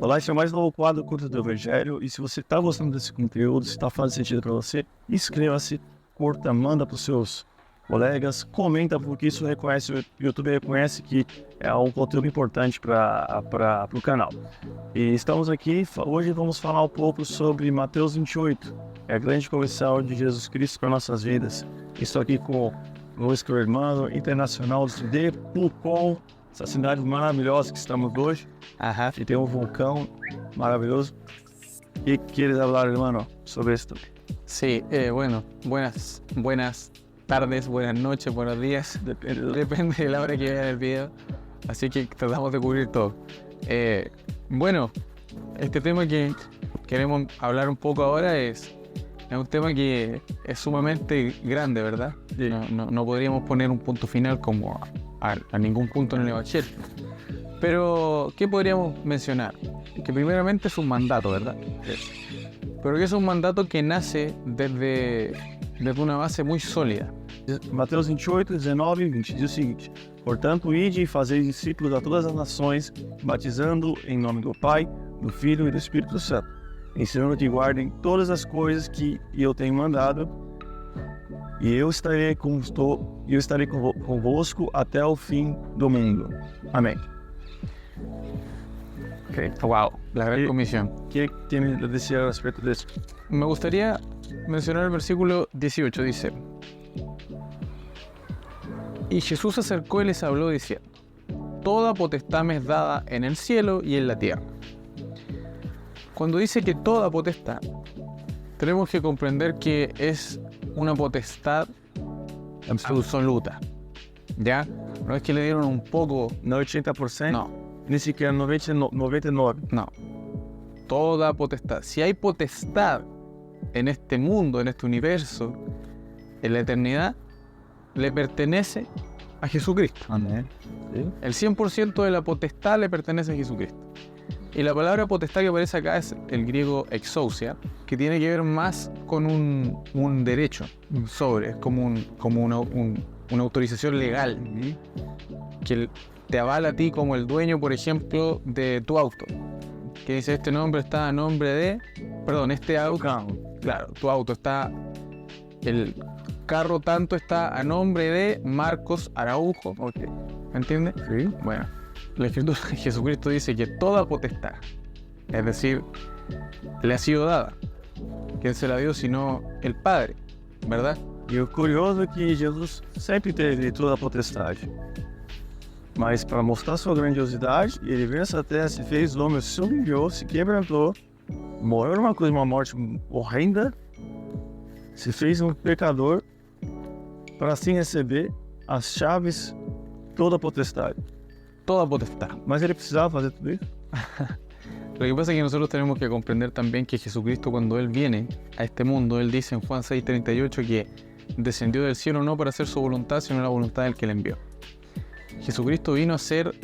Olá, esse é mais novo quadro Curta do Evangelho. E se você está gostando desse conteúdo, se está fazendo sentido para você, inscreva-se, curta, manda para os seus colegas, comenta, porque isso reconhece, o YouTube reconhece que é um conteúdo importante para o canal. E estamos aqui, hoje vamos falar um pouco sobre Mateus 28, é a grande comissão de Jesus Cristo para nossas vidas. Estou aqui com o Luiz Hermano, internacional de Pucón, essa cidade maravilhosa que estamos hoje. E tem um vulcão maravilhoso. ¿Qué quieres hablar, hermano, sobre esto? Sí, bueno, buenas tardes, buenas noches, buenos días. Depende de la hora que vean el video. Así que tratamos de cubrir todo. Bueno, este tema que queremos hablar un poco ahora es un tema que es sumamente grande, ¿verdad? Sí. No podríamos poner un punto final como a ningún punto en el Evangelio. Pero, ¿qué podríamos mencionar? Que primeramente es un mandato, ¿verdad? Pero que es un mandato que nace desde uma base muito sólida. Mateus 28, 19 e 20 diz o seguinte: portanto, ide e fazei discípulos a todas as nações, batizando em nome do Pai, do Filho e do Espírito Santo, ensinando que guardem todas as coisas que eu tenho mandado, e eu estarei convosco até o fim do mundo. Amém. Okay. Wow, la gran comisión. ¿Qué tiene que decir al respecto de eso? Me gustaría mencionar el versículo 18, dice: y Jesús se acercó y les habló diciendo: toda potestad me es dada en el cielo y en la tierra. Cuando dice que toda potestad, tenemos que comprender que es una potestad absoluta, ¿ya? No es que le dieron un poco. No 80%? No. Ni siquiera 99%. No. Toda potestad. Si hay potestad en este mundo, en este universo, en la eternidad, le pertenece a Jesucristo. Amén. ¿Sí? El 100% de la potestad le pertenece a Jesucristo. Y la palabra potestad que aparece acá es el griego exousia, que tiene que ver más con un derecho sobre, es como una autorización legal que te avala a ti como el dueño, por ejemplo, de tu auto. Que dice, este nombre está a nombre de... Perdón, este auto... Claro, tu auto está... El carro tanto está a nombre de Marcos Araujo. Okay. ¿Me entiendes? Sí. Bueno, la Escritura de Jesucristo dice que toda potestad, es decir, le ha sido dada. ¿Quién se la dio sino el Padre? ¿Verdad? E o curioso é que Jesus sempre teve toda a potestade. Mas para mostrar sua grandiosidade, ele veio essa terra, se fez homem, se humilhou, se quebrantou, morreu uma morte horrenda, se fez um pecador, para assim receber as chaves, toda a potestade. Toda potestad. Mas ele precisava fazer tudo isso? Lo que pasa es que nosotros tenemos que comprender también que Jesucristo, cuando Él viene a este mundo, Él dice en Juan 6:38 que descendió del cielo no para hacer su voluntad, sino la voluntad del que le envió. Jesucristo vino a ser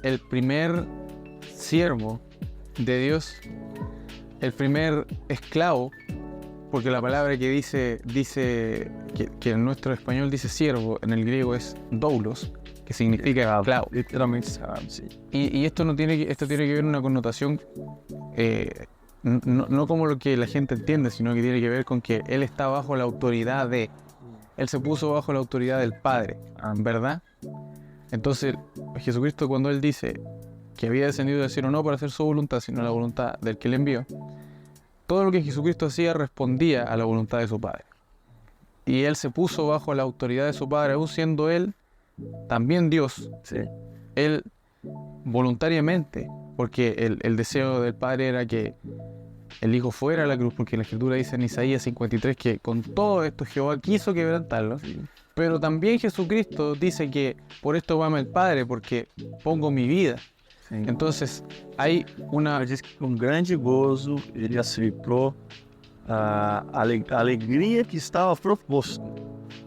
el primer siervo de Dios, el primer esclavo, porque la palabra que dice que en nuestro español dice siervo, en el griego es doulos, que significa esclavo. Literalmente, sí. Y esto tiene que ver una connotación, no como lo que la gente entiende, sino que tiene que ver con que Él está bajo la autoridad de... Él se puso bajo la autoridad del Padre, ¿verdad? Entonces, Jesucristo, cuando Él dice que había descendido del cielo no para hacer su voluntad, sino la voluntad del que le envió, todo lo que Jesucristo hacía respondía a la voluntad de su Padre. Y Él se puso bajo la autoridad de su Padre, aún siendo Él también Dios. Sí. Él voluntariamente, porque el deseo del Padre era que el Hijo fuera a la cruz, porque la Escritura dice en Isaías 53 que con todo esto Jehová quiso quebrantarlo. Sí. Pero también Jesucristo dice que por esto ama el Padre, porque pongo mi vida. Sí. Entonces hay una... Ele diz que com grande gozo ele aceitou a alegria que estava proposta.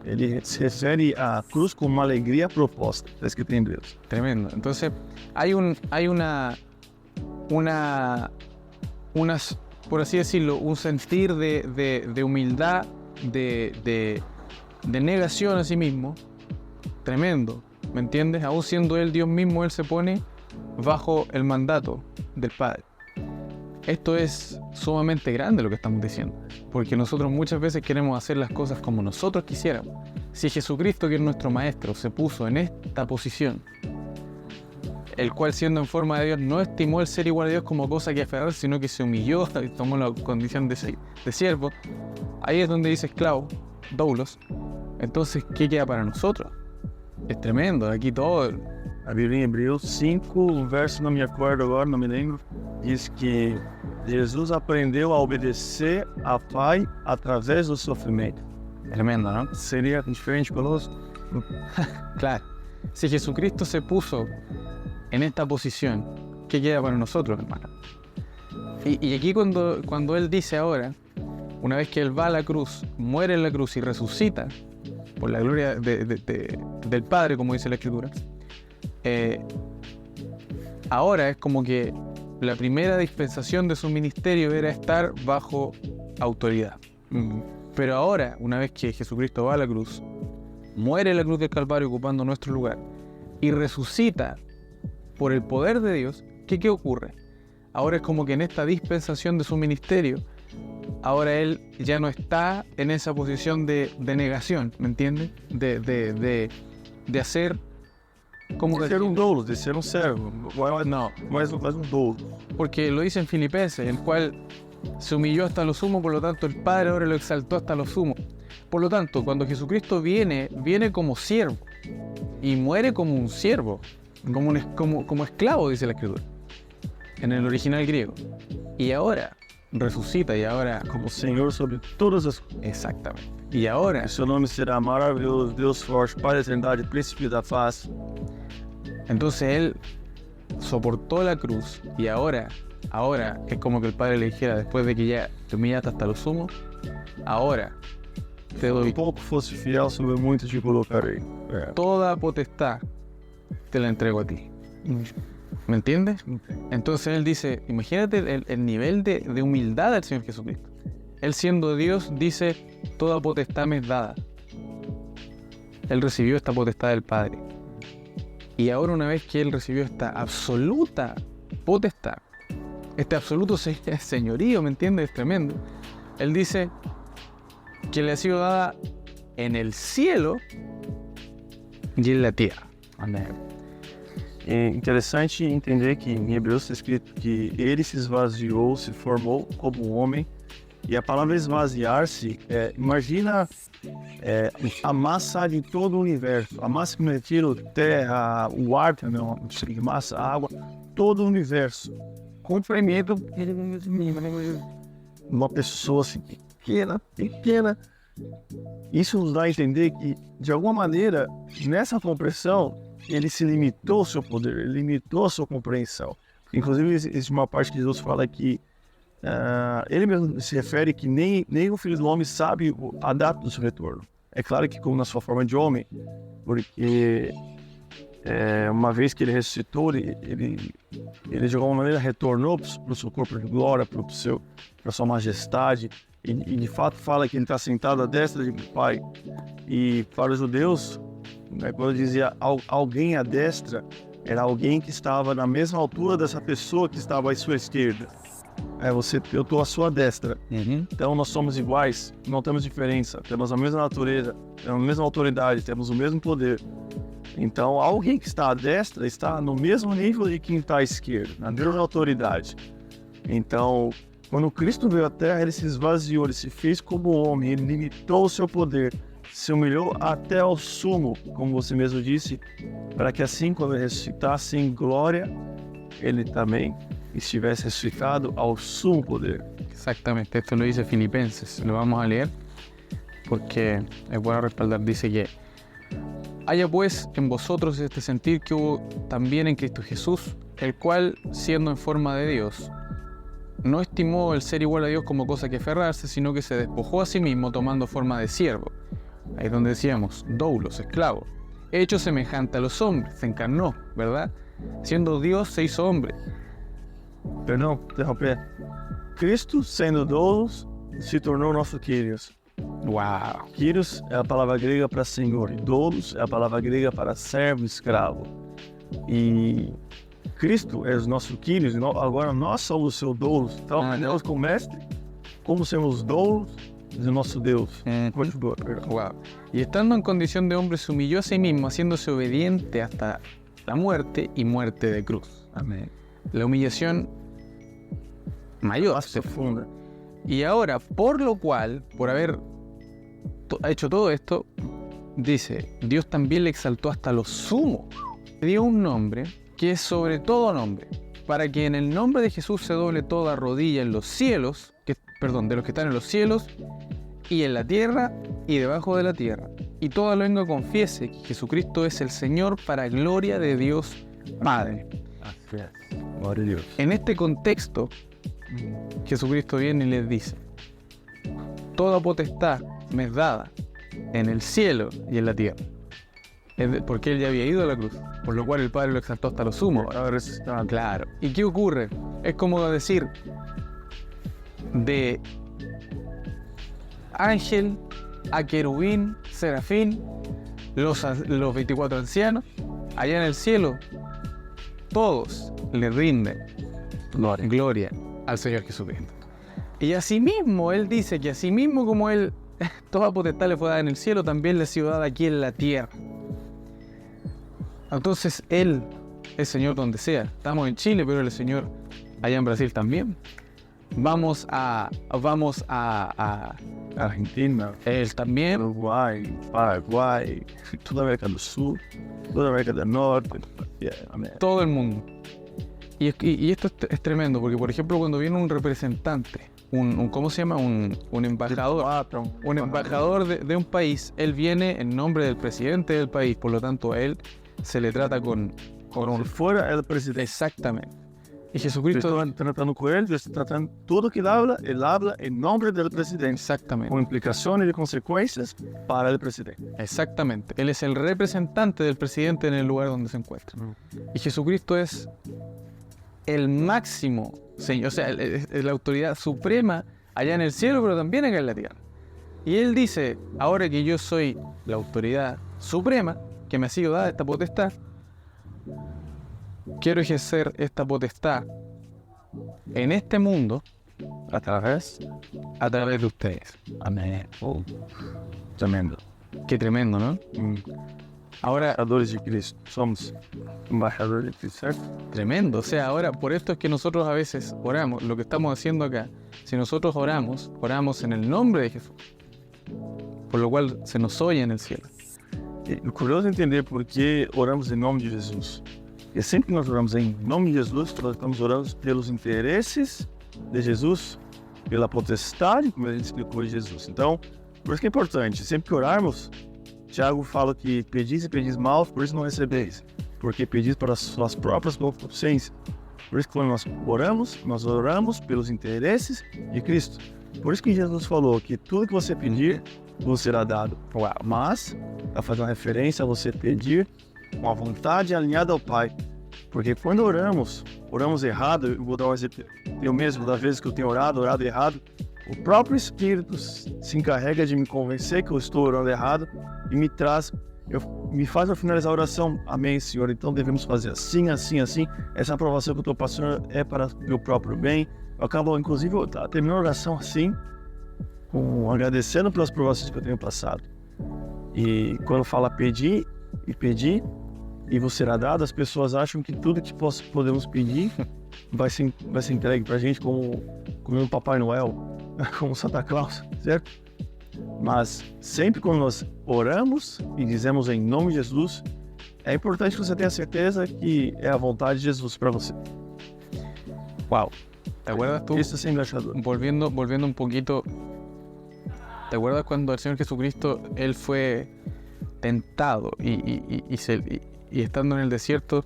Ele se refere à cruz como uma alegria proposta. Está escrito em Deus. Tremendo. Entonces hay una, por así decirlo, un sentir de humildad, de negación a sí mismo, tremendo, ¿me entiendes? Aún siendo Él Dios mismo, Él se pone bajo el mandato del Padre. Esto es sumamente grande lo que estamos diciendo, porque nosotros muchas veces queremos hacer las cosas como nosotros quisiéramos. Si Jesucristo, que es nuestro Maestro, se puso en esta posición, el cual siendo en forma de Dios no estimó el ser igual a Dios como cosa que aferrarse, sino que se humilló y tomó la condición de siervo, ahí es donde dice esclavo, doulos. Entonces, ¿qué queda para nosotros? Es tremendo, aquí todo. A Bíblia em Hebreus 5, um verso não me acordo agora, não me lembro, diz que Jesus aprendeu a obedecer a Pai através do sofrimento. Tremendo, ¿no? Seria diferente conosco? Claro. Si Jesucristo se puso en esta posición, ¿qué queda para nosotros, hermano? Y aquí cuando Él dice ahora, una vez que Él va a la cruz, muere en la cruz y resucita, por la gloria del Padre, como dice la Escritura, ahora es como que la primera dispensación de su ministerio era estar bajo autoridad. Pero ahora, una vez que Jesucristo va a la cruz, muere en la cruz del Calvario ocupando nuestro lugar y resucita por el poder de Dios, ¿qué ocurre? Ahora es como que en esta dispensación de su ministerio, ahora Él ya no está en esa posición de negación, ¿me entiendes? De hacer... Como de ser um doulo, de ser um servo. No, Mas um doulo. porque lo dice en Filipenses, el cual se humilló hasta lo sumo, por lo tanto el Padre ahora lo exaltó hasta lo sumo. Por lo tanto, cuando Jesucristo viene como siervo y muere como un siervo, como esclavo, dice la Escritura, en el original griego. Y ahora resucita y ahora... Como Senhor sobre todas as coisas. Exactamente. Y ahora... O seu nome será maravilhoso, Deus forte, Pai da eternidade, Príncipe da paz. Entonces Él soportó la cruz y ahora es como que el Padre le dijera, después de que ya te humillaste hasta lo sumo, ahora te doy pouco fosse fiel, sobre muito te colocarei. toda potestad, te la entrego a ti. ¿Me entiendes? Entonces Él dice, imagínate el nivel de humildad del Señor Jesucristo. Él siendo Dios dice, toda potestad me es dada. Él recibió esta potestad del Padre. Y ahora, una vez que Él recibió esta absoluta potestad, este absoluto señorío, ¿me entiendes? Es tremendo. Él dice que le ha sido dada en el cielo y en la tierra. Amém. É interessante entender que em Hebreus está escrito que ele se esvaziou, se formou como homem. E a palavra esvaziar-se, imagina a massa de todo o universo. A massa que não retira terra, o ar também, massa, água, todo o universo. Comprimido uma pessoa assim, pequena. Isso nos dá a entender que, de alguma maneira, nessa compressão, ele se limitou ao seu poder, ele limitou a sua compreensão. Inclusive, existe uma parte que Jesus fala que ele mesmo se refere que nem o Filho do Homem sabe a data do seu retorno. É claro que como na sua forma de homem, porque uma vez que ele ressuscitou, ele de alguma maneira retornou para o seu corpo de glória, para sua majestade, e de fato fala que ele está sentado à destra do Pai. E para os judeus, quando dizia alguém à destra, era alguém que estava na mesma altura dessa pessoa que estava à sua esquerda. Eu estou à sua destra. Então nós somos iguais, não temos diferença, temos a mesma natureza, temos a mesma autoridade, temos o mesmo poder. Então alguém que está à destra está no mesmo nível de quem está à esquerda, na mesma autoridade. Então, quando Cristo veio à Terra, ele se esvaziou, ele se fez como homem, ele limitou o seu poder, se humilhou até ao sumo, como você mesmo disse, para que assim, quando ele ressuscitasse em glória, ele também estivesse ressuscitado ao sumo poder. Exactamente, esto lo dice Filipenses, lo vamos a leer porque es bueno respaldar. Dice que haya pues en vosotros este sentir que hubo también en Cristo Jesús, el cual, siendo en forma de Dios, no estimó el ser igual a Dios como cosa que aferrarse, sino que se despojó a sí mismo tomando forma de siervo. Ahí es donde decíamos, doulos, esclavo, hecho semejante a los hombres, se encarnó, ¿verdad? Siendo Dios se hizo hombre. Perdão, interromper. Cristo, sendo doulos, se tornou nosso Kyrios. Uau! Kyrios é a palavra grega para senhor, e doulos é a palavra grega para servo, escravo. E Cristo é o nosso Quírios, agora nós somos o seu doulos. Então, nós como mestre, como somos doulos de nosso Deus. Wow. Y estando en condición de hombre, se humilló a sí mismo, haciéndose obediente hasta la muerte y muerte de cruz. Amém. La humillación mayor. Más profunda. Y ahora, por lo cual, por haber hecho todo esto, dice, Dios también le exaltó hasta lo sumo. Le dio un nombre que es sobre todo nombre, para que en el nombre de Jesús se doble toda rodilla en los cielos, de los que están en los cielos, y en la tierra, y debajo de la tierra, y toda lengua confiese que Jesucristo es el Señor, para gloria de Dios Padre. Glória a Deus. En este contexto, Jesucristo viene y les dice, toda potestad me es dada en el cielo y en la tierra. Porque él ya había ido a la cruz, por lo cual el Padre lo exaltó hasta lo sumo. Ahora resucitado. Claro. ¿Y qué ocurre? Es como decir, de ángel a querubín, serafín, los 24 ancianos, allá en el cielo, todos le rinden gloria al Señor Jesucristo. Y asimismo, él dice que asimismo como él, toda potestad le fue dada en el cielo, también le ha sido dada aquí en la tierra. Entonces, él es Señor donde sea. Estamos en Chile, pero él es Señor allá en Brasil también. Vamos a Argentina, él también. Uruguai, Paraguai, toda a América do Sul, toda a América do Norte. Amém. Todo el mundo. Y esto es tremendo, porque por ejemplo cuando viene un representante, ¿cómo se llama? Un embajador. Un embajador de un país, él viene en nombre del presidente del país, por lo tanto a él se le trata con Si fuera el presidente. Exactamente. Y Yo Jesucristo... estoy tratando con él, yo estoy tratando todo que él habla en nombre del presidente, Exactamente. con implicaciones y consecuencias para el presidente. Exactamente. Él es el representante del presidente en el lugar donde se encuentra. Y Jesucristo es el máximo Señor, o sea, es la autoridad suprema allá en el cielo, pero también acá en la tierra. Y él dice, ahora que yo soy la autoridad suprema, que me ha sido dada esta potestad, quiero ejercer esta potestad en este mundo A través. a través de ustedes. Amén. Tremendo. Qué tremendo, ¿no? Ahora, Embajadores de Cristo. Somos embajadores de Cristo, ¿cierto? tremendo. O sea, ahora por esto es que nosotros a veces oramos. Lo que estamos haciendo acá, si nosotros oramos en el nombre de Jesús, por lo cual se nos oye en el cielo. É curioso entender por que oramos em nome de Jesus. E sempre que nós oramos em nome de Jesus, nós estamos orando pelos interesses de Jesus, pela potestade, como a gente explicou, de Jesus. Então, por isso que é importante, sempre que orarmos, Tiago fala que pedis e pedis mal, por isso não recebeis, porque pedis para as suas próprias concupiscências. Por isso que quando nós oramos pelos interesses de Cristo. Por isso que Jesus falou que tudo que você pedir, vos será dado. Mas, está fazendo referência a você pedir com a vontade alinhada ao Pai. Porque quando oramos errado, eu vou dar um exemplo, eu mesmo, das vezes que eu tenho orado errado, o próprio Espírito se encarrega de me convencer que eu estou orando errado e me faz finalizar a oração. Amém, Senhor, então devemos fazer assim, assim, assim. Essa aprovação que eu estou passando é para o meu próprio bem. Eu acabo, inclusive, terminando a oração assim, agradecendo pelas provações que eu tenho passado. E quando fala pedir, e vos será dado, as pessoas acham que tudo que podemos pedir vai ser entregue pra gente como um Papai Noel, como Santa Claus, certo? Mas sempre quando nós oramos e dizemos em nome de Jesus, é importante que você tenha certeza que é a vontade de Jesus para você. Wow. ¿Te acuerdas tú? Isso é ser embaixador. Volviendo un poquito, ¿te acuerdas cuando el Señor Jesucristo, Él fue tentado y estando en el desierto,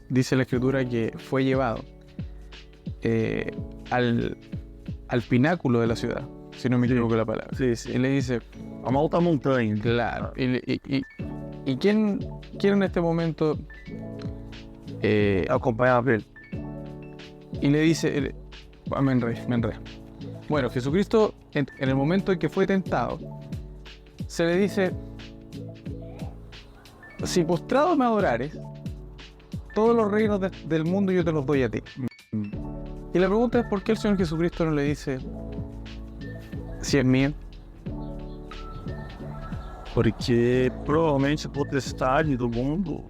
dice la Escritura que fue llevado al pináculo de la ciudad, si no me equivoco la palabra? Sí, sí. Y le dice, A uma alta montanha. claro, ¿y quién en este momento Acompanhava ele. y le dice, me enredé. Bueno, Jesucristo, en el momento en que fue tentado, se le dice, si postrado me adorares, todos los reinos del mundo yo te los doy a ti. Y la pregunta es ¿por qué el Señor Jesucristo no le dice si es mío? Porque provavelmente a potestade do mundo,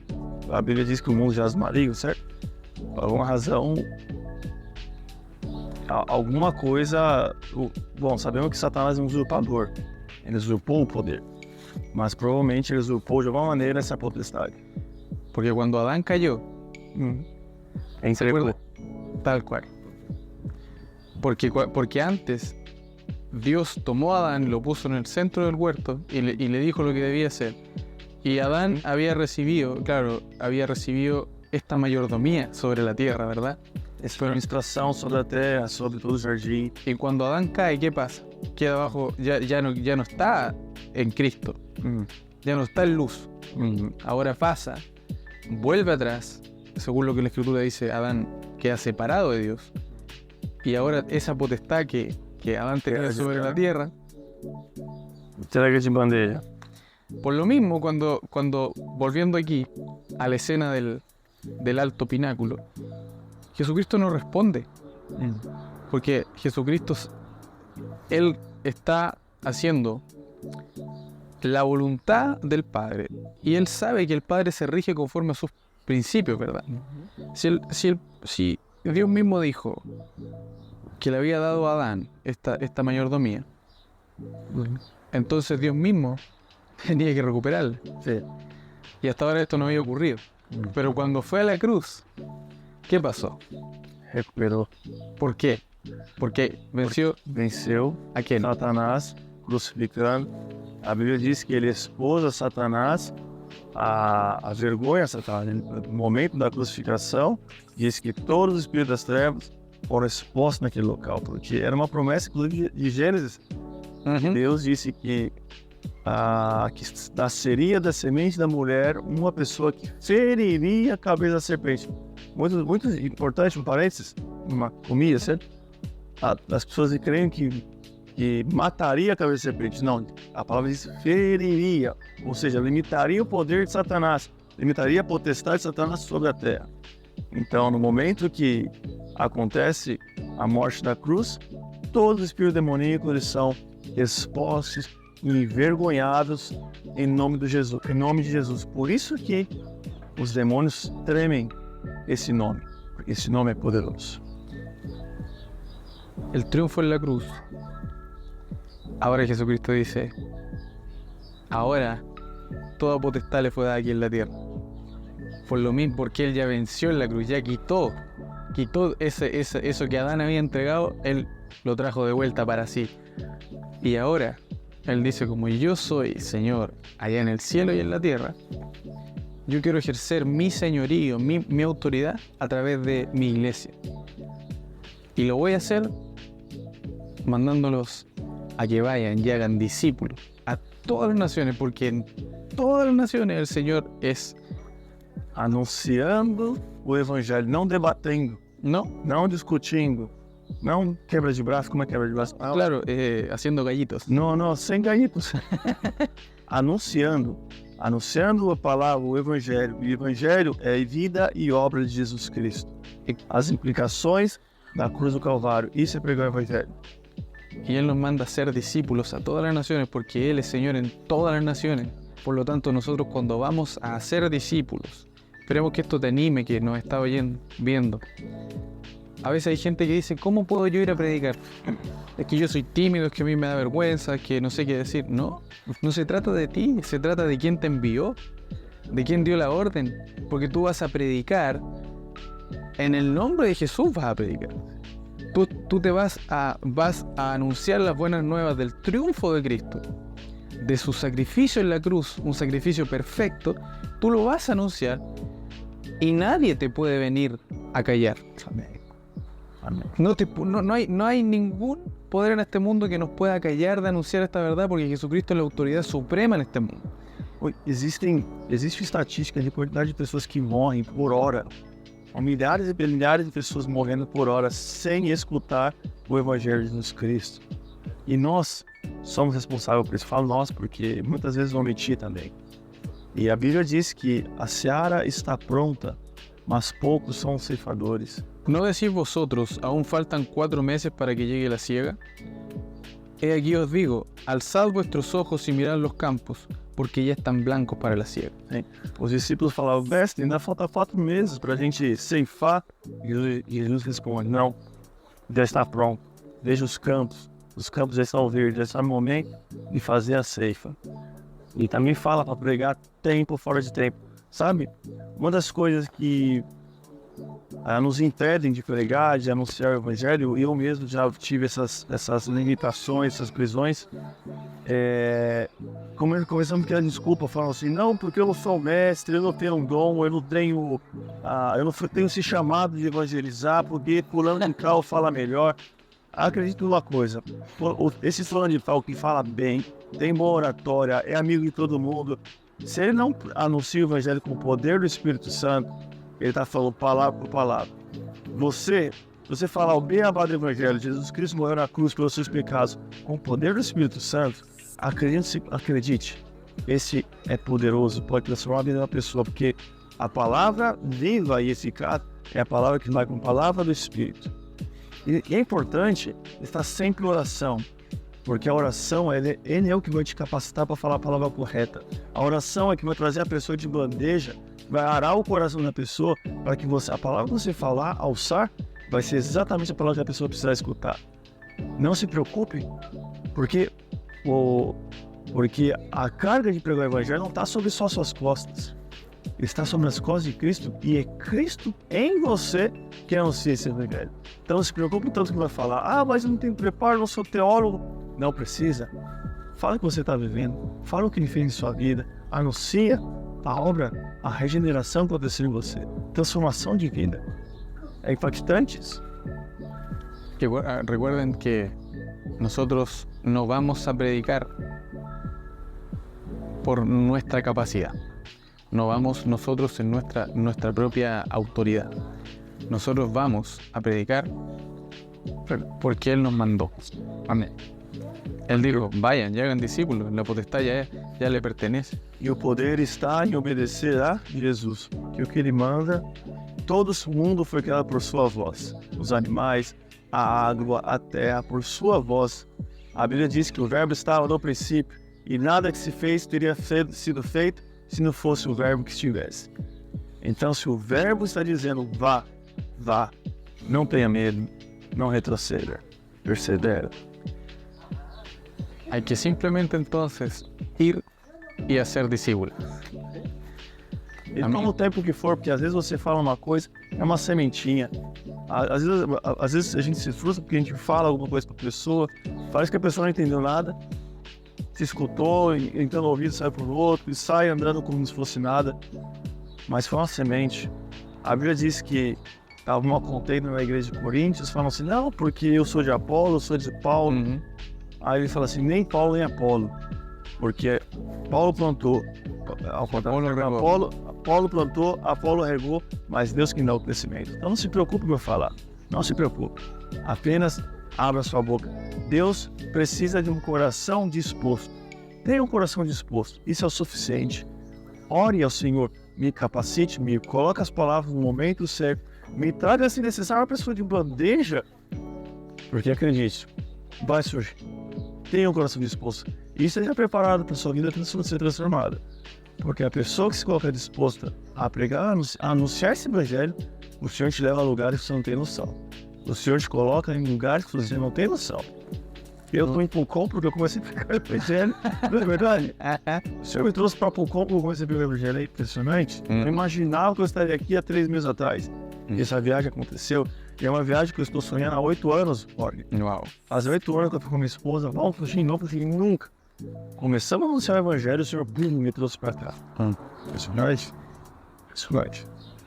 a Bíblia diz que o mundo jaz maligno, certo? Por alguma razão, alguma coisa... Bom, sabemos que Satanás é um usurpador. Ele usurpou o poder. Mas provavelmente ele usurpou de alguma maneira essa potestade. Porque cuando Adán cayó, Entregou. tal cual. Porque antes Dios tomó a Adán, lo puso en el centro del huerto y le dijo lo que debía hacer. Y Adán había recibido esta mayordomía sobre la tierra, ¿verdad? Essa administração sobre a terra, sobre todo o jardim. Y cuando Adán cae, ¿qué pasa? Queda abajo, ya no está en Cristo, ya no está en luz. Ahora pasa, vuelve atrás, según lo que la Escritura dice, Adán queda separado de Dios. Y ahora esa potestad que Adán tenía sobre la tierra, Entrega de bandeja. por lo mismo, cuando volviendo aquí a la escena del alto pináculo, Jesucristo no responde. Porque Jesucristo, Él está haciendo la voluntad del Padre. Y Él sabe que el Padre se rige conforme a sus principios, ¿verdad? Si Dios mismo dijo que le había dado a Adán esta mayordomía, entonces Dios mismo tenía que recuperarla. Sí. Y hasta ahora esto no había ocurrido. Pero cuando fue a la cruz, ¿qué pasó? Recuperou. ¿Por qué? Porque Venceu ¿a quién? Satanás crucificando. A Bíblia diz que ele expôs a Satanás a vergonha a Satanás. No momento da crucificação, diz que todos os espíritos das trevas foram expostos naquele local, porque era uma promessa, inclusive, de Gênesis. Deus disse que nasceria da semente da mulher uma pessoa que feriria a cabeça da serpente. Muito importante, um parênteses, uma comida, certo? As pessoas creem que mataria a cabeça da serpente. Não, a palavra diz feriria, ou seja, limitaria o poder de Satanás, limitaria a potestade de Satanás sobre a terra. Então, no momento que acontece a morte da cruz, todos os espíritos demoníacos eles são expostos e envergonhados em nome de Jesus. Por isso que os demônios tremem esse nome, porque esse nome é poderoso. El triunfo en la cruz. Ahora Jesucristo dice, ahora toda potestad le fue dada aquí en la tierra. Por lo mismo, porque Él ya venció en la cruz, ya quitó eso que Adán había entregado, Él lo trajo de vuelta para sí. Y ahora, Él dice, como yo soy Señor allá en el cielo y en la tierra, yo quiero ejercer mi señorío, mi autoridad a través de mi iglesia. Y lo voy a hacer mandándolos a que vayan y hagan discípulos a todas las naciones, porque en todas las naciones el Señor es anunciando o evangelho, não debatendo, não discutindo, não quebra de braço. Como é quebra de braço? Claro, haciendo gallitos. Não, sem gallitos. Anunciando a palavra, o evangelho. O evangelho é vida e obra de Jesus Cristo. As implicações da cruz do Calvário. Isso é pregar o evangelho. Y Él nos manda a ser discípulos a todas las naciones, porque Él es Señor en todas las naciones. Por lo tanto, nosotros cuando vamos a ser discípulos, esperemos que esto te anime, que nos está viendo. A veces hay gente que dice, ¿cómo puedo yo ir a predicar? Es que yo soy tímido, es que a mí me da vergüenza, es que no sé qué decir. No se trata de ti, se trata de quién te envió, de quién dio la orden. Porque tú vas a predicar, en el nombre de Jesús vas a predicar. Tú te vas a anunciar las buenas nuevas del triunfo de Cristo, de su sacrificio en la cruz, un sacrificio perfecto. Tú lo vas a anunciar y nadie te puede venir a callar. Amén. No hay ningún poder en este mundo que nos pueda callar de anunciar esta verdad, porque Jesucristo es la autoridad suprema en este mundo. Existe estatística de quantidade de pessoas que morrem por hora. Há milhares e milhares de pessoas morrendo por hora sem escutar o Evangelho de Jesus Cristo. E nós somos responsáveis por isso. Falo nós porque muitas vezes omiti também. E a Bíblia diz que a seara está pronta, mas poucos são os ceifadores. ¿No decís vosotros, aún faltan 4 meses para que llegue la siega? He aquí os digo, alzad vuestros ojos y mirad los campos, porque ya están blancos para la siega. Sim. Os discípulos falavam, mestre, ainda falta 4 meses para a gente ceifar. E Jesus responde, não, já está pronto. Veja os campos já estão verdes, já está no momento de fazer a ceifa. E também fala para pregar tempo fora de tempo. Sabe, uma das coisas que nos impedem de pregar, de anunciar o Evangelho, eu mesmo já tive essas limitações, essas prisões, começamos a pedir desculpa, falando assim, não, porque eu não sou mestre, eu não tenho um dom, eu não tenho esse chamado de evangelizar, porque fulano de tal fala melhor. Acredito numa coisa, esse fulano de tal que fala bem, tem boa oratória, é amigo de todo mundo, se ele não anuncia o Evangelho com o poder do Espírito Santo, ele está falando palavra por palavra. Você falar o beabá do Evangelho, Jesus Cristo morreu na cruz pelos seus pecados, com o poder do Espírito Santo, acredite, esse é poderoso, pode transformar a vida de uma pessoa, porque a palavra viva e eficaz é a palavra que vai com a palavra do Espírito. E é importante estar sempre em oração, porque a oração ele é o que vai te capacitar para falar a palavra correta. A oração é que vai trazer a pessoa de bandeja, vai arar o coração da pessoa para que a palavra que você falar, alçar, vai ser exatamente a palavra que a pessoa precisa escutar. Não se preocupe, porque a carga de pregar o Evangelho não está sobre só suas costas. Está sobre as costas de Cristo e é Cristo em você que anuncia esse Evangelho. Então não se preocupe tanto que vai falar, mas eu não tenho preparo, não sou teólogo. Não precisa. Fala o que você está vivendo, fala o que ele fez em sua vida, anuncia a obra, a regeneração que aconteceu em você, transformação de vida. É impactante isso. Recuerden que nosotros no vamos a predicar por nuestra capacidad. No vamos nosotros en nuestra propia autoridad. Nosotros vamos a predicar porque Él nos mandó. Amén. Él dijo, vayan y hagan discípulos, la potestad ya le pertenece. E o poder está em obedecer a Jesus, que o que ele manda, todo o mundo foi criado por sua voz. Os animais, a água, a terra, por sua voz. A Bíblia diz que o verbo estava no princípio, e nada que se fez teria sido feito se não fosse o verbo que estivesse. Então, se o verbo está dizendo, vá, não tenha medo, não retroceda, persevera. Hay que simplemente entonces ir y hacer discípulos. E toma o tempo que for, porque às vezes você fala uma coisa, é uma sementinha. Às vezes a gente se frustra porque a gente fala alguma coisa para a pessoa, parece que a pessoa não entendeu nada, se escutou, entrando no ouvido, sai por outro, e sai andando como se fosse nada. Mas foi uma semente. A Bíblia diz que estava uma contenda na igreja de Coríntios, falam assim, não, porque eu sou de Apolo, eu sou de Paulo. Uhum. Aí ele fala assim, nem Paulo nem Apolo, porque Paulo plantou, ao contrário, Paulo plantou, Apolo regou, mas Deus que dá o crescimento. Então não se preocupe com eu falar, não se preocupe, apenas abra sua boca. Deus precisa de um coração disposto, tenha um coração disposto, isso é o suficiente. Ore ao Senhor, me capacite, me coloque as palavras no momento certo, me traga se necessário uma pessoa de bandeja, porque acredite, vai surgir. Tenha um coração disposto e esteja preparado para a sua vida ser transformada. Porque a pessoa que se coloca disposta a pregar, a anunciar esse Evangelho, o Senhor te leva a lugares que você não tem noção. O Senhor te coloca em lugares que você não tem noção. Eu estou em Pucón porque eu comecei a pregar o Evangelho, não é verdade? O Senhor me trouxe para Pucón porque eu comecei a pregar o Evangelho, é impressionante. Eu não imaginava que eu estaria aqui há 3 meses atrás. E essa viagem aconteceu. E é uma viagem que eu estou sonhando há 8 anos, Jorge. Uau. Faz 8 anos que eu fui com minha esposa, vamos fugir de novo, assim, nunca. Começamos a anunciar o Evangelho, o Senhor me trouxe para cá. Impressionante.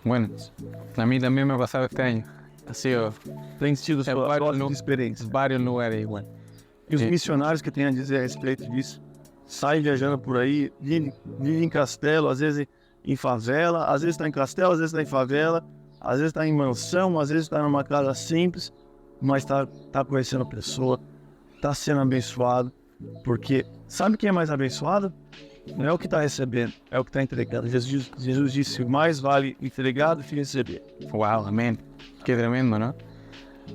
Bueno, a mí también me ha pasado este año. Ha sido Tem sido suas experiências. Varios lugares igual. E os missionários que têm a dizer a respeito disso, saem viajando por aí, vivem em castelo, às vezes em favela, às vezes está em castelo, às vezes está em favela, às vezes está em mansão, às vezes está numa casa simples, mas está conhecendo a pessoa, está sendo abençoado, porque sabe quem é mais abençoado? Não é o que está recebendo, é o que está entregando. Jesus disse, mais vale entregar do que receber. Wow, amén. Qué tremendo, ¿no?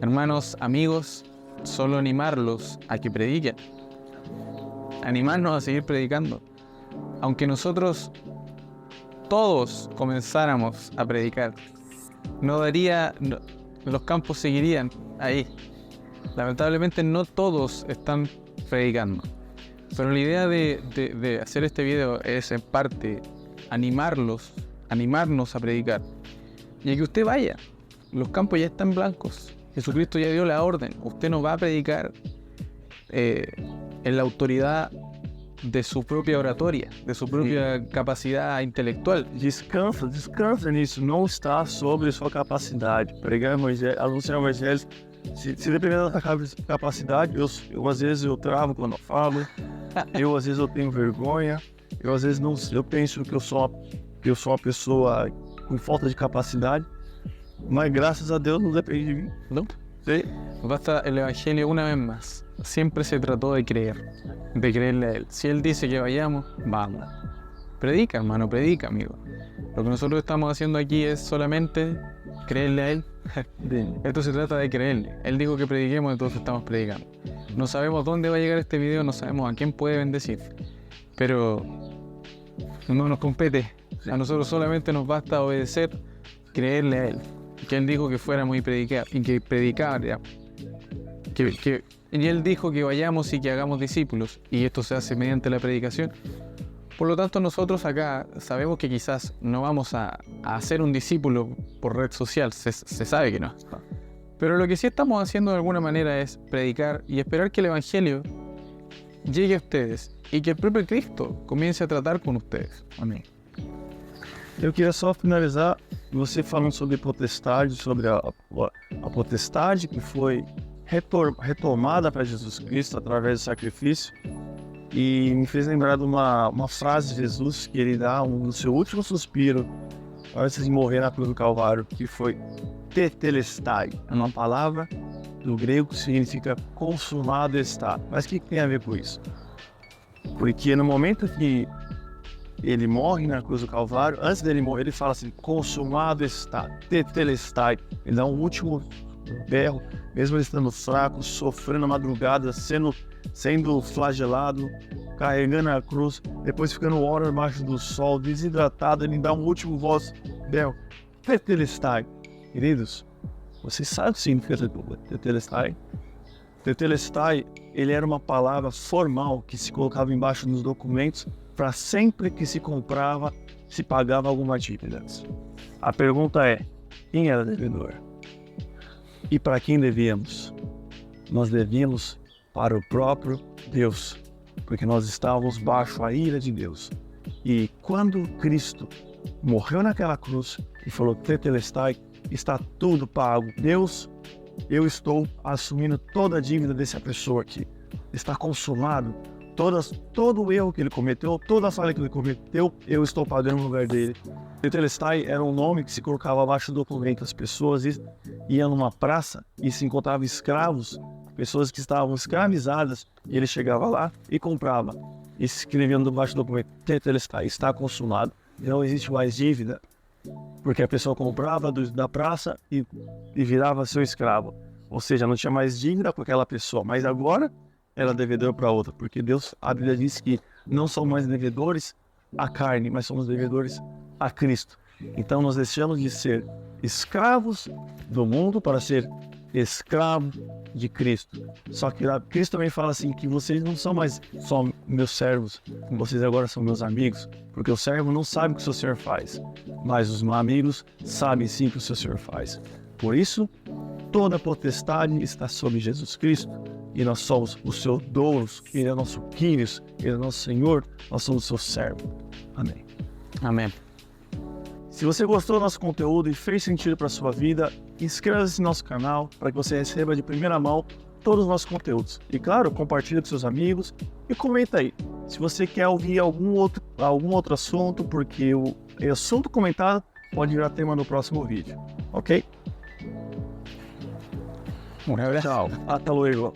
Hermanos, amigos, solo animarlos a que prediquen. Animarnos a seguir predicando. Aunque nosotros todos comenzáramos a predicar, los campos seguirían ahí. Lamentablemente no todos están predicando. Pero la idea de hacer este video es en parte animarnos a predicar. Y a que usted vaya. Los campos ya están blancos. Jesucristo ya dio la orden. Usted no va a predicar en la autoridad de su propia oratoria, de su propia capacidad intelectual. Descansa nisso. Não está sobre sua capacidade. Pregar o evangelho, anunciar o evangelho. Se depender da capacidade, eu às vezes eu travo quando eu falo. Às vezes eu tenho vergonha. Às vezes não. Eu penso que eu sou uma pessoa com falta de capacidade. Mas graças a Deus não depende de mim. ¿No? Sí. Basta el evangelio una vez más. Siempre se trató de creerle a Él. Si Él dice que vayamos, vamos. Predica, hermano, predica, amigo. Lo que nosotros estamos haciendo aquí es solamente creerle a Él. Esto se trata de creerle. Él dijo que prediquemos, entonces estamos predicando. No sabemos dónde va a llegar este video, no sabemos a quién puede bendecir. Pero no nos compete. A nosotros solamente nos basta obedecer, creerle a Él. Que Él dijo que fuéramos y que predicáramos. Y Él dijo que vayamos y que hagamos discípulos. Y esto se hace mediante la predicación. Por lo tanto, nosotros acá sabemos que quizás no vamos a hacer un discípulo por red social. Se sabe que no. Pero lo que sí estamos haciendo de alguna manera es predicar y esperar que el Evangelio llegue a ustedes. Y que el propio Cristo comience a tratar con ustedes. Amén. Eu queria só finalizar, você falando sobre potestade, sobre a potestade que foi retomada para Jesus Cristo através do sacrifício, e me fez lembrar de uma frase de Jesus que ele dá no seu último suspiro, antes de morrer na cruz do Calvário, que foi tetelestai, uma palavra do grego que significa consumado está. Mas o que tem a ver com isso? Porque no momento que ele morre na cruz do Calvário, antes dele morrer ele fala assim, consumado está, tetelestai. Ele dá um último berro, mesmo ele estando fraco, sofrendo a madrugada, sendo flagelado, carregando a cruz, depois ficando horas embaixo do sol, desidratado, ele dá um último voz, berro, tetelestai. Queridos, vocês sabem o que significa tetelestai? Tetelestai, ele era uma palavra formal que se colocava embaixo dos documentos para sempre que se comprava, se pagava alguma dívida. A pergunta é, quem era devedor? E para quem devíamos? Nós devíamos para o próprio Deus, porque nós estávamos baixo a ira de Deus. E quando Cristo morreu naquela cruz e falou, tetelestai, está tudo pago. Deus, eu estou assumindo toda a dívida dessa pessoa aqui. Está consumado. Todo o erro que ele cometeu, toda a falha que ele cometeu, eu estou pagando no lugar dele. Tetelestai era um nome que se colocava abaixo do documento. As pessoas iam numa praça e se encontravam escravos, pessoas que estavam escravizadas, e ele chegava lá e comprava. E se escrevia debaixo do documento, Tetelestai, está consumado. Não existe mais dívida, porque a pessoa comprava da praça e virava seu escravo. Ou seja, não tinha mais dívida com aquela pessoa, mas agora era devedor para outra, porque Deus, a Bíblia diz que não somos mais devedores à carne, mas somos devedores a Cristo. Então nós deixamos de ser escravos do mundo para ser escravo de Cristo. Só que Cristo também fala assim, que vocês não são mais só meus servos, vocês agora são meus amigos, porque o servo não sabe o que o seu Senhor faz, mas os amigos sabem sim o que o seu Senhor faz. Por isso, toda a potestade está sobre Jesus Cristo, e nós somos o seu douros, Ele é nosso Quírios, Ele é nosso Senhor, nós somos o seu servo. Amém. Amém. Se você gostou do nosso conteúdo e fez sentido para a sua vida, inscreva-se no nosso canal para que você receba de primeira mão todos os nossos conteúdos. E claro, compartilhe com seus amigos e comenta aí. Se você quer ouvir algum outro assunto, porque o assunto comentado pode virar tema no próximo vídeo. Ok? Um abraço. Tchau. Até logo.